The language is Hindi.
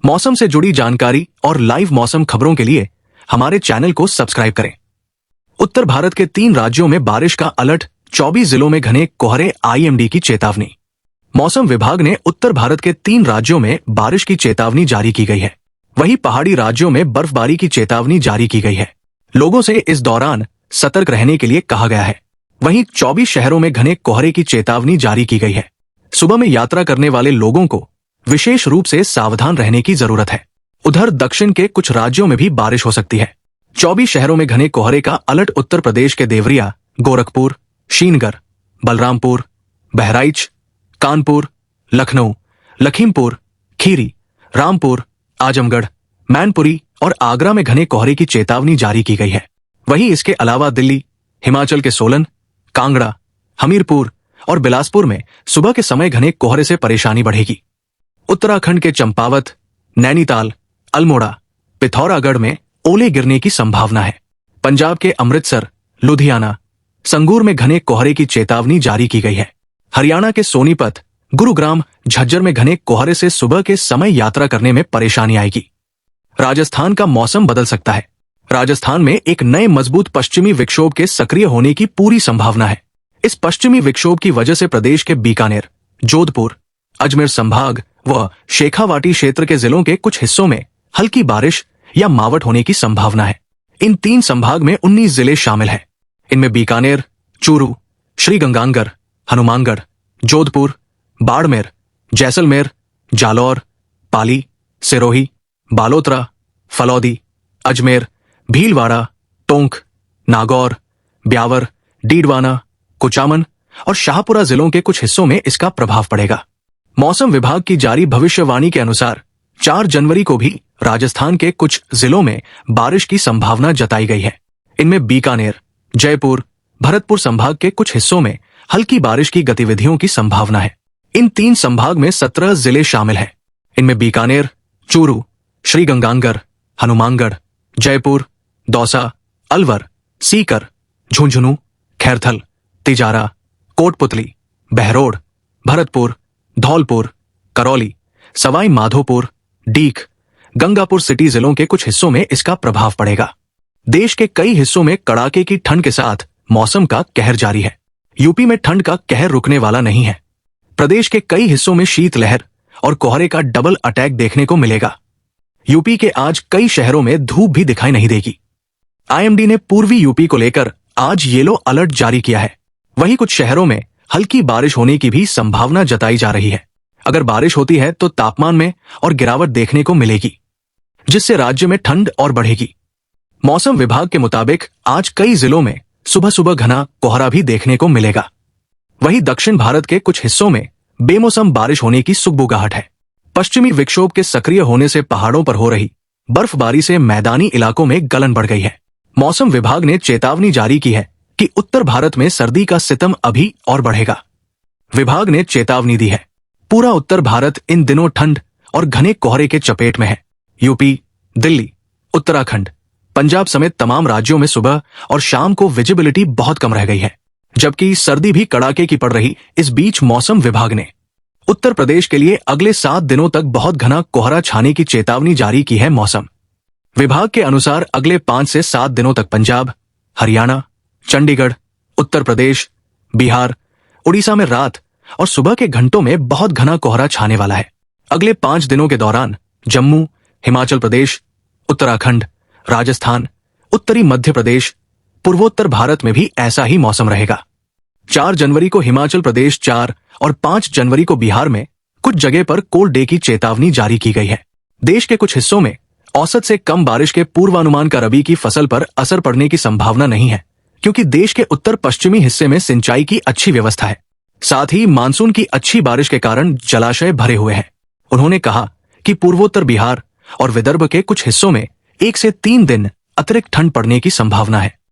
मौसम से जुड़ी जानकारी और लाइव मौसम खबरों के लिए हमारे चैनल को सब्सक्राइब करें। उत्तर भारत के 3 राज्यों में बारिश का अलर्ट, 24 जिलों में घने कोहरे, आईएमडी की चेतावनी। मौसम विभाग ने उत्तर भारत के 3 राज्यों में बारिश की चेतावनी जारी की गई है। वहीं पहाड़ी राज्यों में बर्फबारी की चेतावनी जारी की गई है। लोगों से इस दौरान सतर्क रहने के लिए कहा गया है। वहीं 24 शहरों में घने कोहरे की चेतावनी जारी की गई है। सुबह में यात्रा करने वाले लोगों को विशेष रूप से सावधान रहने की जरूरत है। उधर दक्षिण के कुछ राज्यों में भी बारिश हो सकती है। 24 शहरों में घने कोहरे का अलर्ट उत्तर प्रदेश के देवरिया, गोरखपुर, श्रीनगर, बलरामपुर, बहराइच, कानपुर, लखनऊ, लखीमपुर खीरी, रामपुर, आजमगढ़, मैनपुरी और आगरा में घने कोहरे की चेतावनी जारी की गई है। वहीं इसके अलावा दिल्ली, हिमाचल के सोलन, कांगड़ा, हमीरपुर और बिलासपुर में सुबह के समय घने कोहरे से परेशानी बढ़ेगी। उत्तराखंड के चंपावत, नैनीताल, अल्मोड़ा, पिथौरागढ़ में ओले गिरने की संभावना है। पंजाब के अमृतसर, लुधियाना, संगूर में घने कोहरे की चेतावनी जारी की गई है। हरियाणा के सोनीपत, गुरुग्राम, झज्जर में घने कोहरे से सुबह के समय यात्रा करने में परेशानी आएगी। राजस्थान का मौसम बदल सकता है। राजस्थान में एक नए मजबूत पश्चिमी विक्षोभ के सक्रिय होने की पूरी संभावना है। इस पश्चिमी विक्षोभ की वजह से प्रदेश के बीकानेर, जोधपुर, अजमेर संभाग व शेखावाटी क्षेत्र के जिलों के कुछ हिस्सों में हल्की बारिश या मावठ होने की संभावना है। इन 3 संभाग में 19 जिले शामिल हैं। इनमें बीकानेर, चूरू, श्रीगंगानगर, हनुमानगढ़, जोधपुर, बाड़मेर, जैसलमेर, जालौर, पाली, सिरोही, बालोतरा, फलौदी, अजमेर, भीलवाड़ा, टोंक, नागौर, ब्यावर, डीडवाना, कुचामन और शाहपुरा जिलों के कुछ हिस्सों में इसका प्रभाव पड़ेगा। मौसम विभाग की जारी भविष्यवाणी के अनुसार 4 जनवरी को भी राजस्थान के कुछ जिलों में बारिश की संभावना जताई गई है। इनमें बीकानेर, जयपुर, भरतपुर संभाग के कुछ हिस्सों में हल्की बारिश की गतिविधियों की संभावना है। इन 3 संभाग में 17 जिले शामिल हैं। इनमें बीकानेर, चूरू, श्रीगंगानगर, हनुमानगढ़, जयपुर, दौसा, अलवर, सीकर, झुंझुनू, खैरथल, तिजारा, कोटपुतली, बहरोड, भरतपुर, धौलपुर, करौली, सवाई माधोपुर, डीक, गंगापुर सिटी जिलों के कुछ हिस्सों में इसका प्रभाव पड़ेगा। देश के कई हिस्सों में कड़ाके की ठंड के साथ मौसम का कहर जारी है। यूपी में ठंड का कहर रुकने वाला नहीं है। प्रदेश के कई हिस्सों में शीतलहर और कोहरे का डबल अटैक देखने को मिलेगा। यूपी के आज कई शहरों में धूप भी दिखाई नहीं देगी। आईएमडी ने पूर्वी यूपी को लेकर आज येलो अलर्ट जारी किया है। वहीं कुछ शहरों में हल्की बारिश होने की भी संभावना जताई जा रही है। अगर बारिश होती है तो तापमान में और गिरावट देखने को मिलेगी, जिससे राज्य में ठंड और बढ़ेगी। मौसम विभाग के मुताबिक आज कई जिलों में सुबह सुबह घना कोहरा भी देखने को मिलेगा। वहीं दक्षिण भारत के कुछ हिस्सों में बेमौसम बारिश होने की सुगबुगाहट है। पश्चिमी विक्षोभ के सक्रिय होने से पहाड़ों पर हो रही बर्फबारी से मैदानी इलाकों में गलन बढ़ गई है। मौसम विभाग ने चेतावनी जारी की है कि उत्तर भारत में सर्दी का सितम अभी और बढ़ेगा। विभाग ने चेतावनी दी है, पूरा उत्तर भारत इन दिनों ठंड और घने कोहरे के चपेट में है। यूपी, दिल्ली, उत्तराखंड, पंजाब समेत तमाम राज्यों में सुबह और शाम को विजिबिलिटी बहुत कम रह गई है, जबकि सर्दी भी कड़ाके की पड़ रही। इस बीच मौसम विभाग ने उत्तर प्रदेश के लिए अगले 7 दिनों तक बहुत घना कोहरा छाने की चेतावनी जारी की है। मौसम विभाग के अनुसार अगले 5 से 7 दिनों तक पंजाब, हरियाणा, चंडीगढ़, उत्तर प्रदेश, बिहार, उड़ीसा में रात और सुबह के घंटों में बहुत घना कोहरा छाने वाला है। अगले 5 दिनों के दौरान जम्मू, हिमाचल प्रदेश, उत्तराखंड, राजस्थान, उत्तरी मध्य प्रदेश, पूर्वोत्तर भारत में भी ऐसा ही मौसम रहेगा। 4 जनवरी को हिमाचल प्रदेश, 4 और 5 जनवरी को बिहार में कुछ जगह पर कोल्ड डे की चेतावनी जारी की गई है। देश के कुछ हिस्सों में औसत से कम बारिश के पूर्वानुमान का रबी की फसल पर असर पड़ने की संभावना नहीं है, क्योंकि देश के उत्तर पश्चिमी हिस्से में सिंचाई की अच्छी व्यवस्था है। साथ ही मानसून की अच्छी बारिश के कारण जलाशय भरे हुए हैं। उन्होंने कहा कि पूर्वोत्तर बिहार और विदर्भ के कुछ हिस्सों में 1 से 3 दिन अतिरिक्त ठंड पड़ने की संभावना है।